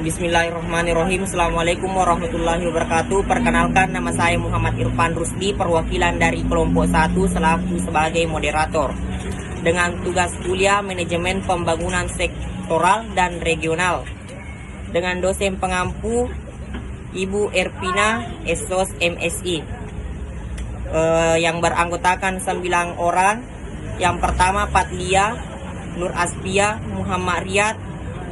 Bismillahirrahmanirrahim. Assalamualaikum warahmatullahi wabarakatuh. Perkenalkan, nama saya Muhammad Irfan Rusdi, perwakilan dari kelompok 1 selaku sebagai moderator. Dengan tugas kuliah manajemen pembangunan sektoral dan regional. Dengan dosen pengampu Ibu Erpina Esos MSI. Yang beranggotakan 9 orang. Yang pertama Patlia, Nur Aspia, Muhammad Riyad,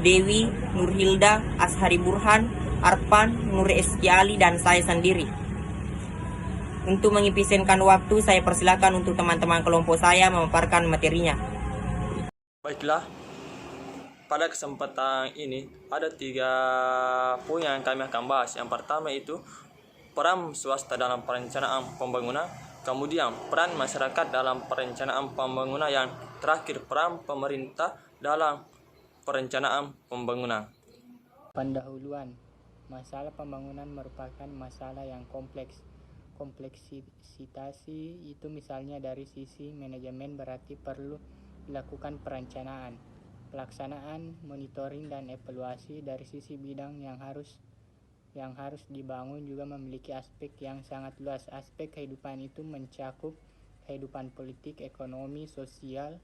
Dewi, Nurhilda, Ashari Burhan, Arpan, Nur Eskiali, dan saya sendiri. Untuk mengefisienkan waktu, saya persilakan untuk teman-teman kelompok saya memaparkan materinya. Baiklah, pada kesempatan ini ada 3 poin yang kami akan bahas. Yang pertama itu peran swasta dalam perencanaan pembangunan, kemudian peran masyarakat dalam perencanaan pembangunan, yang terakhir peran pemerintah dalam perencanaan pembangunan. Pendahuluan. Masalah pembangunan merupakan masalah yang kompleks. Kompleksitas itu misalnya dari sisi manajemen berarti perlu dilakukan perencanaan, pelaksanaan, monitoring, dan evaluasi. Dari sisi bidang yang harus dibangun juga memiliki aspek yang sangat luas. Aspek kehidupan itu mencakup kehidupan politik, ekonomi, sosial,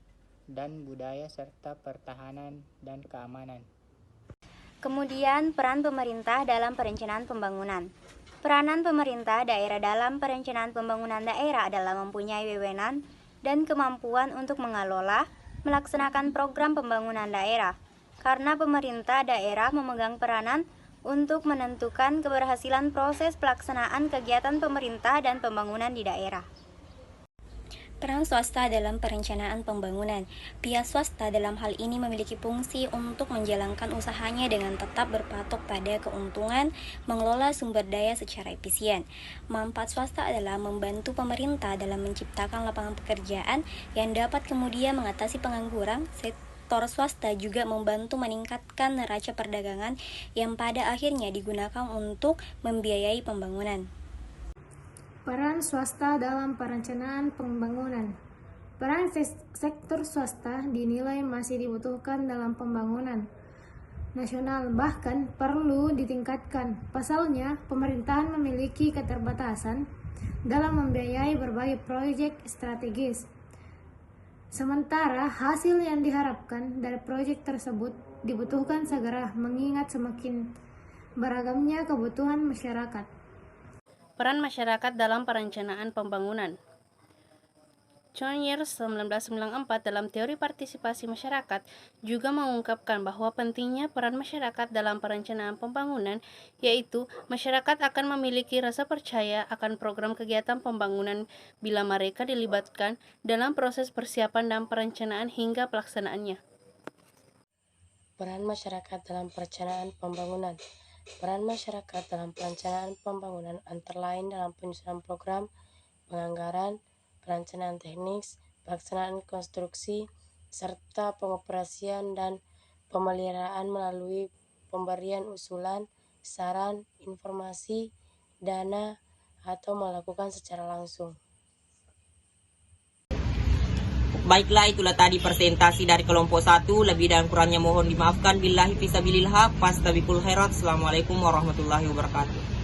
dan budaya, serta pertahanan dan keamanan. Kemudian, peran pemerintah dalam perencanaan pembangunan. Peranan pemerintah daerah dalam perencanaan pembangunan daerah adalah mempunyai wewenang dan kemampuan untuk mengelola, melaksanakan program pembangunan daerah. Karena pemerintah daerah memegang peranan untuk menentukan keberhasilan proses pelaksanaan kegiatan pemerintah dan pembangunan di daerah. Peran swasta dalam perencanaan pembangunan. Pihak swasta dalam hal ini memiliki fungsi untuk menjalankan usahanya dengan tetap berpatok pada keuntungan, mengelola sumber daya secara efisien. Manfaat swasta adalah membantu pemerintah dalam menciptakan lapangan pekerjaan yang dapat kemudian mengatasi pengangguran. Sektor swasta juga membantu meningkatkan neraca perdagangan yang pada akhirnya digunakan untuk membiayai pembangunan. Peran swasta dalam perencanaan pembangunan. Peran sektor swasta dinilai masih dibutuhkan dalam pembangunan nasional, bahkan perlu ditingkatkan. Pasalnya, pemerintahan memiliki keterbatasan dalam membiayai berbagai proyek strategis. Sementara hasil yang diharapkan dari proyek tersebut dibutuhkan segera, mengingat semakin beragamnya kebutuhan masyarakat. Peran masyarakat dalam perencanaan pembangunan. Chonier 1994 dalam teori partisipasi masyarakat juga mengungkapkan bahwa pentingnya peran masyarakat dalam perencanaan pembangunan, yaitu masyarakat akan memiliki rasa percaya akan program kegiatan pembangunan bila mereka dilibatkan dalam proses persiapan dan perencanaan hingga pelaksanaannya. Peran masyarakat dalam perencanaan pembangunan. Peran masyarakat dalam perencanaan pembangunan antara lain dalam penyusunan program, penganggaran, perencanaan teknis, pelaksanaan konstruksi, serta pengoperasian dan pemeliharaan melalui pemberian usulan, saran, informasi, dana, atau melakukan secara langsung. Baiklah, itulah tadi presentasi dari kelompok 1. Lebih dan kurangnya mohon dimaafkan. Billahi fisabilillah, fastabiqul khairat. Assalamualaikum warahmatullahi wabarakatuh.